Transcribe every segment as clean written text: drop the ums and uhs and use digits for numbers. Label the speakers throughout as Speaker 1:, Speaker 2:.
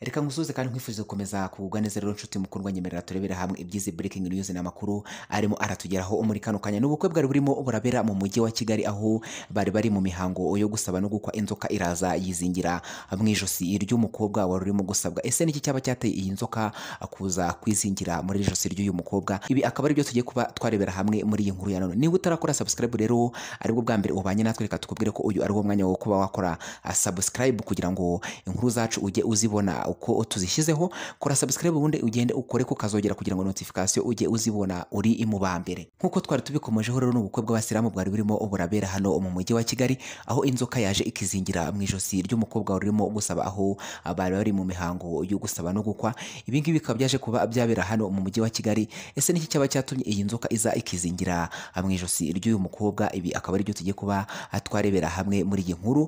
Speaker 1: Reka ngusuze kandi nkwifuriza gukomeza kugubwa neza rero nshuti mukundwa, nyemerera turebera hamwe ibyizi breaking news n'amakuru arimo aratugeraho muri kano kanya. N'ubukwe bwari burimo burabera mu mujyi wa Kigali, aho bari mu mihango yo gusaba no gukwa inzoka iraza yizingira mu ijosi ry'umukobwa wari urimo gusabwa. Ese niki cyaba cyateye iyi nzoka kuza kwizingira muri ijosi ry'uyu mukobwa? Ibi akaba ari byo tugiye kuba twarebera hamwe muri iyi nkuru ya none. Niba utarakora subscribe rero aribwo bwa mbere ubanye natwe, reka tukubwire ko uyu ari wo mwanya wo kuba wakora subscribe kugira ngo inkuru zacu ujye uzibona uko tuzishyizeho. Kora subscribe ubundi ugende ukore ku kazogera kugira ngo notification ujye uzibona uri mu ba mbere. Nkuko twari tubikomejeho rero, n'ubukwe bw'abasilamu bwari burimo burabera hano mu mujyi wa Kigali, aho inzoka yaje ikizingira mu ijosi ry'umukobwa wari urimo gusaba, aho bari mu mihango yo gusaba no gukwa. Ibi ngibi bikaba byaje kuba byabera hano mu mujyi wa Kigali. Ese niki cyaba cyatumye iyi nzoka iza ikizingira mu ijosi ry'uyu mukobwa? Ibi akaba ari byo tugiye kuba twarebera hamwe muri iyi nkuru.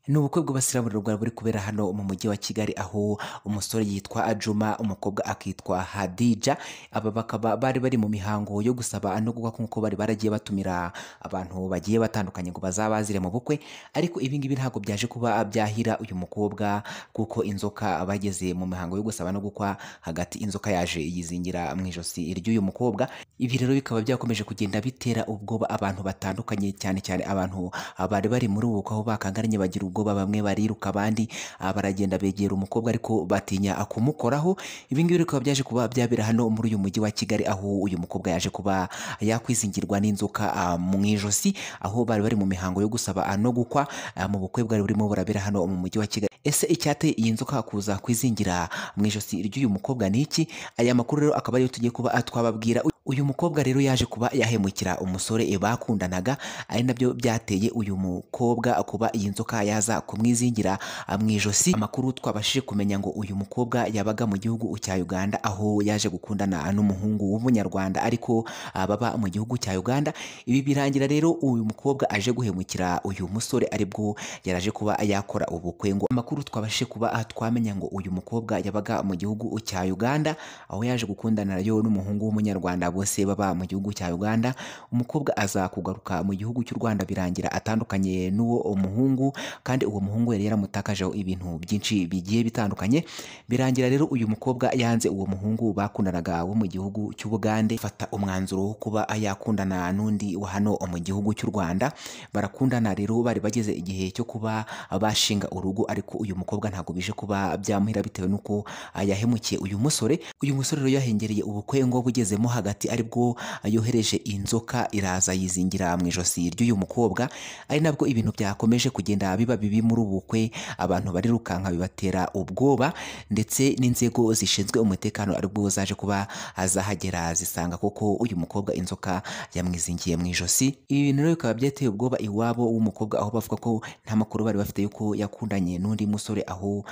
Speaker 1: N'ubukwe bw'abasilamu bwari buri kubera hano mu mujyi wa Kigali, aho umusore yitwa Juma, umukobwa akitwa Hadija. Aba bakaba bari mu mihango yo gusaba no gukwa, nk'uko bari baragiye batumira abantu bagiye batandukanye ngo bazabazire mu bukwe. Ariko ibi ngibi ntabwo byaje kuba byahira uyu mukobwa, kuko inzoka bageze mu mihango yo gusaba no gukwa, hagati inzoka yaje yizingira mu ijosi ry'uyu mukobwa. Ibi rero bikaba byakomeje kugenda bitera ubwoba abantu batandukanye, cyane cyane abantu bari muri ubu bukwe, aho bakangaranye bagira ubwoba. Bamwe bariruka, abandi baragenda begera umukobwa ariko batinya kumukoraho. Ibi ngibi bikaba byaje kuba byabera hano muri uyu mujyi wa Kigali, aho uyu mukobwa yaje kuba yakwizingirwa n'inzoka mu ijosi, aho bari mu mihango yo gusaba no gukwa mu bukwe bwari burimo burabera hano mu mujyi wa Kigali. Ese icyateye iyi nzoka kuza kwizingira mu ijosi ry'uyu mukobwa ni iki? Aya makuru rero akaba ariyo tugiye kuba twababwira. Uyu mukobwa rero yaje kuba yahemukira umusore bakundanaga, ari nabyo byateye uyu mukobwa kuba iyi nzoka yaza kumwizingira mu ijosi. Amakuru twabashije kumenya ngo uyu mukobwa yabaga mu gihugu cya Uganda, aho yaje gukundana n'umuhungu w'umunyarwanda ariko baba mu gihugu cya Uganda. Ibi birangira rero uyu mukobwa aje guhemukira uyu musore, aribwo yaraje kuba yakora ubukwe. Ngo amakuru twabashije kuba twamenya ngo uyu mukobwa yabaga mu gihugu cya Uganda, aho yaje gukundana yo n'umuhungu w'umunyarwanda, bose baba mu gihugu cya Uganda. Umukobwa aza kugaruka mu gihugu cy'u Rwanda, birangira atandukanye n'uwo umuhungu, kandi uwo muhungu yari yaramutakajeho ibintu byinshi bigiye bitandukanye. Birangira rero uyu mukobwa yanze uwo muhungu bakundanaga wo mu gihugu cy'Ubugande, fata umwanzuro wo kuba yakundana n'undi wa hano mu gihugu cy'u Rwanda. Barakundana rero, bari bageze igihe cyo kuba bashinga urugo, ariko uyu mukobwa ntabwo bije kuba byamuhira bitewe n'uko yahemukiye uyu musore. Uyu musore rero yahengereye ubukwe ngo bugezemo hagati, aribwo yohereje inzoka iraza yizingira mu ijosi ry'uyu mukobwa. Ari nabwo ibintu byakomeje kugenda biba bibi muri ubu bukwe, abantu barirukanka bibatera ubwoba, ndetse n'inzego zishinzwe umutekano aribwo zaje kuba zahagera zisanga koko uyu mukobwa inzoka yamwizingiye mu ijosi. Ibi bintu rero bikaba byateye ubwoba iwabo w'umukobwa, aho bavuga ko nta makuru bari bafite yuko yakundanye n'undi musore, aho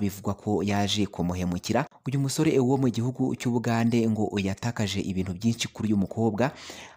Speaker 1: bivugwa ko yaje kumuhemukira. Uyu musore wo mu gihugu cy'Ubugande ngo yatakaje ibintu byinshi kuri uyu mukobwa,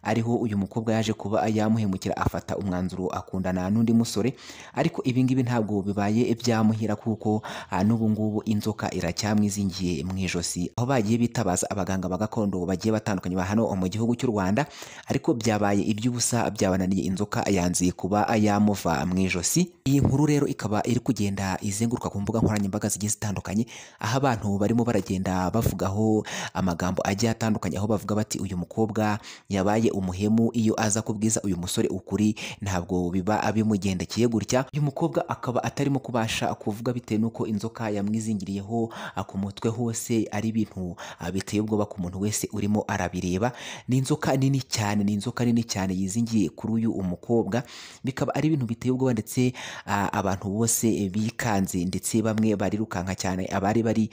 Speaker 1: ariho uyu mukobwa yaje kuba yamuhemukira, afata umwanzuro akundana n'undi musore. Ariko ibi ngibi ntabwo bibaye byamuhira, kuko n'ubu ngubu inzoka iracyamwizingiye mu ijosi, aho bagiye bitabaza abaganga ba gakondo bagiye batandukanye ba hano mu gihugu cy'u Rwanda, ariko byabaye iby'ubusa, byabananiye. Inzoka yanze kuba yamuva mu ijosi. Iyi nkuru rero ikaba iri kugenda izenguruka ku mbuga nkoranyambaga zigiye zitandukanye, aho abantu barimo baragenda bavugaho amagambo agiye atandukanye, aho bavuga bati uyu mukobwa yabaye umuhemu, iyo aza kubwiza uyu musore ukuri ntabwo biba bimugendekeye gutya. Uyu mukobwa akaba atarimo kubasha kuvuga bitewe n'uko inzoka yamwizingiriyeho ku mutwe hose, ari ibintu biteye ubwoba ku muntu wese urimo arabireba. Ni inzoka nini cyane, ni inzoka nini cyane yizingiye kuri uyu umukobwa. Bikaba ari ibintu biteye ubwoba, ndetse abantu bose bikanze, ndetse bamwe barirukanka cyane abari bari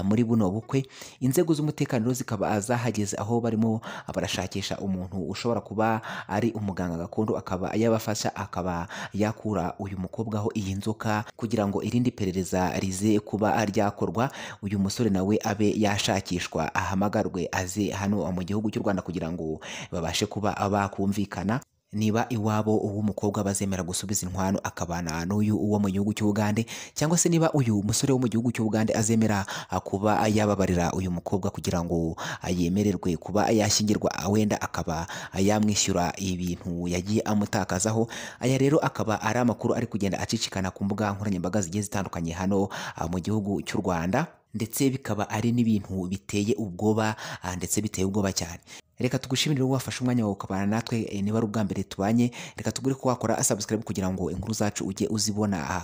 Speaker 1: muri buno bukwe. Inzego z'umutekano zikaba zahageze, aho barimo barashakisha umuntu ushobora kuba ari umuganga gakondo, akaba yabafasha, akaba yakura uyu mukobwa aho iyi nzoka, kugira ngo irindi perereza rize kuba ryakorwa. Uyu musore nawe abe yashakishwa, ahamagarwe aze hano mu gihugu cy'u Rwanda kugira ngo babashe kuba bakumvikana. niba iwabo w'umukobwa bazemera gusubiza inkwano akabana n'uyu uwo mu gihugu cy'Ubugande, cyangwa se niba uyu musore wo mu gihugu cy'Ubugande azemera kuba yababarira uyu mukobwa kugira ngo yemererwe kuba yashyingirwa, wenda akaba yamwishyura ibintu yagiye amutakazaho. Aya rero akaba ari amakuru ari kugenda acicikana ku mbuga nkoranyambaga zigiye zitandukanye hano mu gihugu cy'u Rwanda, ndetse bikaba ari n'ibintu biteye ubwoba ndetse biteye ubwoba cyane. Reka tugushimire wafashe umwanya wawe ukabana natwe, niba ari ubwa mbere tubanye, reka tugure ko wakora subscribe kugira ngo inkuru zacu ujye uzibona